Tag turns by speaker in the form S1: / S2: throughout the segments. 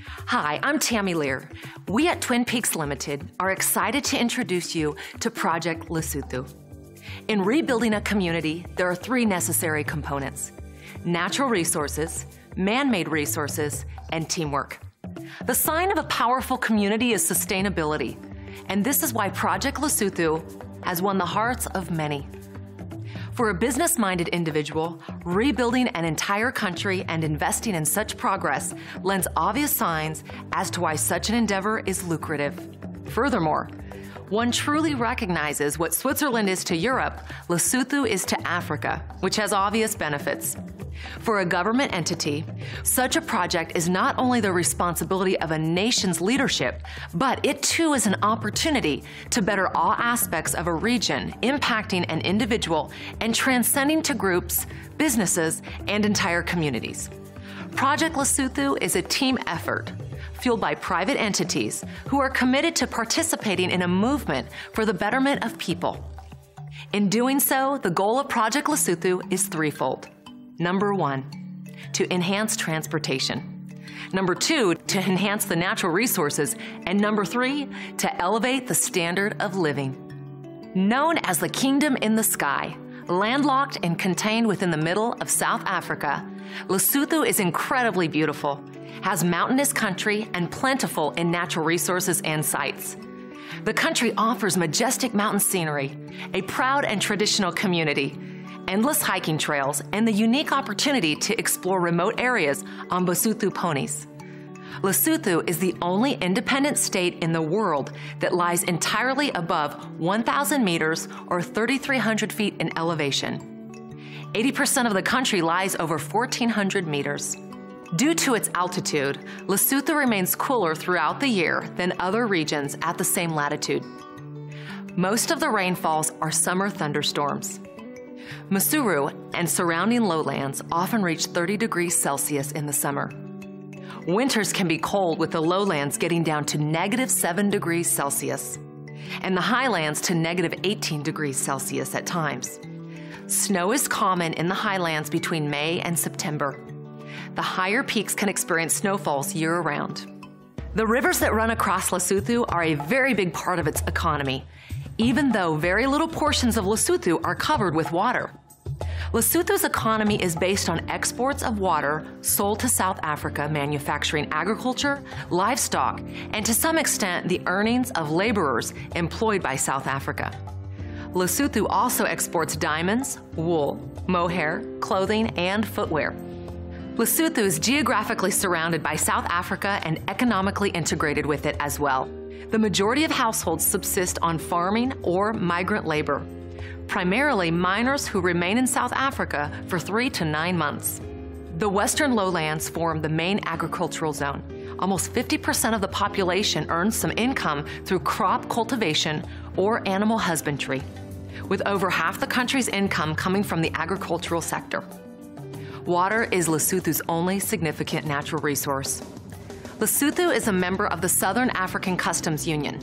S1: Hi, I'm Tammy Lier. We at Twin Peaks Limited are excited to introduce you to Project Lesotho. In rebuilding a community, there are three necessary components: natural resources, man-made resources, and teamwork. The sign of a powerful community is sustainability, and this is why Project Lesotho has won the hearts of many. For a business-minded individual, rebuilding an entire country and investing in such progress lends obvious signs as to why such an endeavor is lucrative. Furthermore, one truly recognizes what Switzerland is to Europe, Lesotho is to Africa, which has obvious benefits. For a government entity, such a project is not only the responsibility of a nation's leadership, but it too is an opportunity to better all aspects of a region, impacting an individual and transcending to groups, businesses, and entire communities. Project Lesotho is a team effort fueled by private entities who are committed to participating in a movement for the betterment of people. In doing so, the goal of Project Lesotho is threefold. Number one, to enhance transportation. Number two, to enhance the natural resources. And number three, to elevate the standard of living. Known as the Kingdom in the Sky, landlocked and contained within the middle of South Africa, Lesotho is incredibly beautiful, has mountainous country, and plentiful in natural resources and sites. The country offers majestic mountain scenery, a proud and traditional community, endless hiking trails, and the unique opportunity to explore remote areas on Lesotho ponies. Lesotho is the only independent state in the world that lies entirely above 1,000 meters or 3,300 feet in elevation. 80% of the country lies over 1,400 meters. Due to its altitude, Lesotho remains cooler throughout the year than other regions at the same latitude. Most of the rainfalls are summer thunderstorms. Masuru and surrounding lowlands often reach 30 degrees Celsius in the summer. Winters can be cold, with the lowlands getting down to -7 degrees Celsius, and the highlands to -18 degrees Celsius at times. Snow is common in the highlands between May and September. The higher peaks can experience snowfalls year-round. The rivers that run across Lesotho are a very big part of its economy, even though very little portions of Lesotho are covered with water. Lesotho's economy is based on exports of water sold to South Africa, manufacturing agriculture, livestock, and to some extent the earnings of laborers employed by South Africa. Lesotho also exports diamonds, wool, mohair, clothing, and footwear. Lesotho is geographically surrounded by South Africa and economically integrated with it as well. The majority of households subsist on farming or migrant labor, primarily miners who remain in South Africa for 3 to 9 months. The western lowlands form the main agricultural zone. Almost 50% of the population earns some income through crop cultivation or animal husbandry, with over half the country's income coming from the agricultural sector. Water is Lesotho's only significant natural resource. Lesotho is a member of the Southern African Customs Union,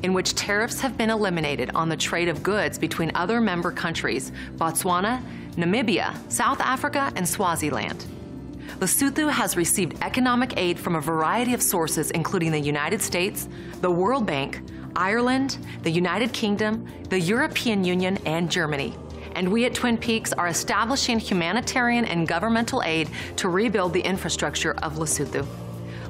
S1: in which tariffs have been eliminated on the trade of goods between other member countries, Botswana, Namibia, South Africa, and Swaziland. Lesotho has received economic aid from a variety of sources, including the United States, the World Bank, Ireland, the United Kingdom, the European Union, and Germany. And we at Twin Peaks are establishing humanitarian and governmental aid to rebuild the infrastructure of Lesotho.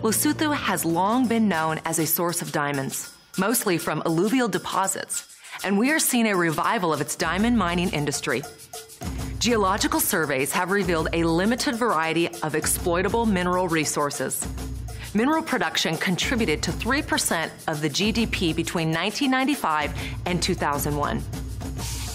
S1: Lesotho has long been known as a source of diamonds, mostly from alluvial deposits, and we are seeing a revival of its diamond mining industry. Geological surveys have revealed a limited variety of exploitable mineral resources. Mineral production contributed to 3% of the GDP between 1995 and 2001.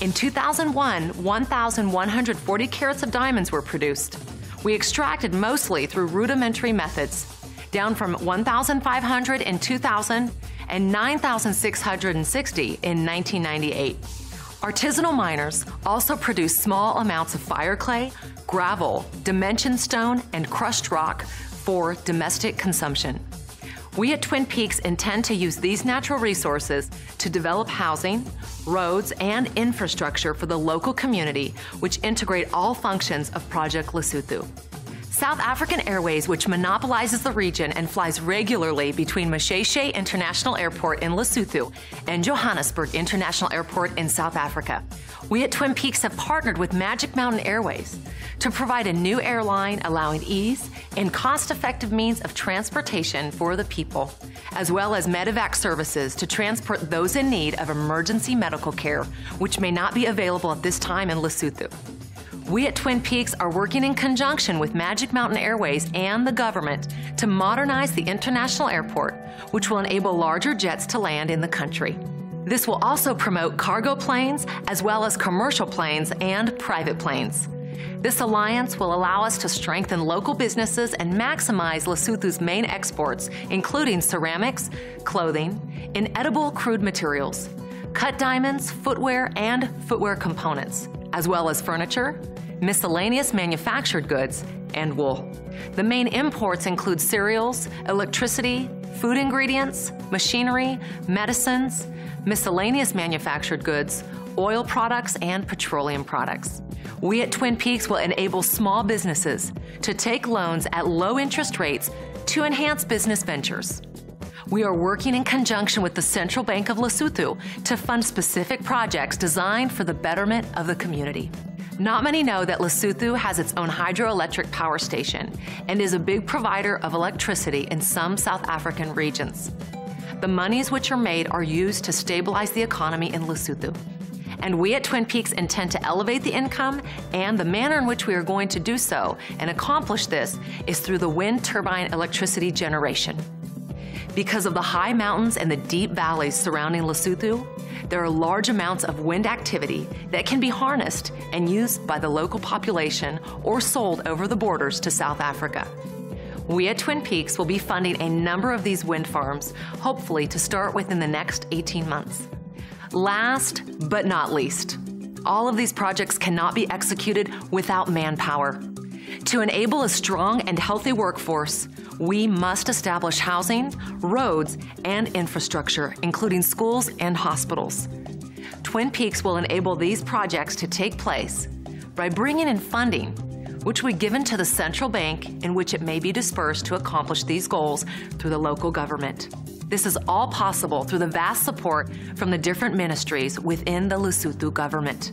S1: In 2001, 1,140 carats of diamonds were produced. We extracted mostly through rudimentary methods, down from 1,500 in 2000 and 9,660 in 1998. Artisanal miners also produce small amounts of fire clay, gravel, dimension stone, and crushed rock for domestic consumption. We at Twin Peaks intend to use these natural resources to develop housing, roads, and infrastructure for the local community, which integrate all functions of Project Lesotho. South African Airways, which monopolizes the region and flies regularly between Masheshe International Airport in Lesotho and Johannesburg International Airport in South Africa. We at Twin Peaks have partnered with Magic Mountain Airways to provide a new airline allowing ease and cost-effective means of transportation for the people, as well as medevac services to transport those in need of emergency medical care, which may not be available at this time in Lesotho. We at Twin Peaks are working in conjunction with Magic Mountain Airways and the government to modernize the international airport, which will enable larger jets to land in the country. This will also promote cargo planes as well as commercial planes and private planes. This alliance will allow us to strengthen local businesses and maximize Lesotho's main exports, including ceramics, clothing, inedible crude materials, cut diamonds, footwear, and footwear components, as well as furniture, miscellaneous manufactured goods, and wool. The main imports include cereals, electricity, food ingredients, machinery, medicines, miscellaneous manufactured goods, oil products, and petroleum products. We at Twin Peaks will enable small businesses to take loans at low interest rates to enhance business ventures. We are working in conjunction with the Central Bank of Lesotho to fund specific projects designed for the betterment of the community. Not many know that Lesotho has its own hydroelectric power station and is a big provider of electricity in some South African regions. The monies which are made are used to stabilize the economy in Lesotho. And we at Twin Peaks intend to elevate the income, and the manner in which we are going to do so and accomplish this is through the wind turbine electricity generation. Because of the high mountains and the deep valleys surrounding Lesotho, there are large amounts of wind activity that can be harnessed and used by the local population or sold over the borders to South Africa. We at Twin Peaks will be funding a number of these wind farms, hopefully to start within the next 18 months. Last but not least, all of these projects cannot be executed without manpower. To enable a strong and healthy workforce, we must establish housing, roads, and infrastructure, including schools and hospitals. Twin Peaks will enable these projects to take place by bringing in funding, which will be given to the central bank in which it may be dispersed to accomplish these goals through the local government. This is all possible through the vast support from the different ministries within the Lesotho government.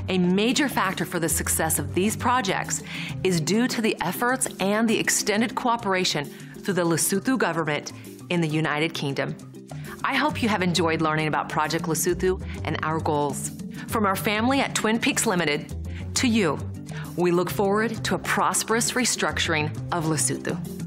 S1: A major factor for the success of these projects is due to the efforts and the extended cooperation through the Lesotho government in the United Kingdom. I hope you have enjoyed learning about Project Lesotho and our goals. From our family at Twin Peaks Limited to you, we look forward to a prosperous restructuring of Lesotho.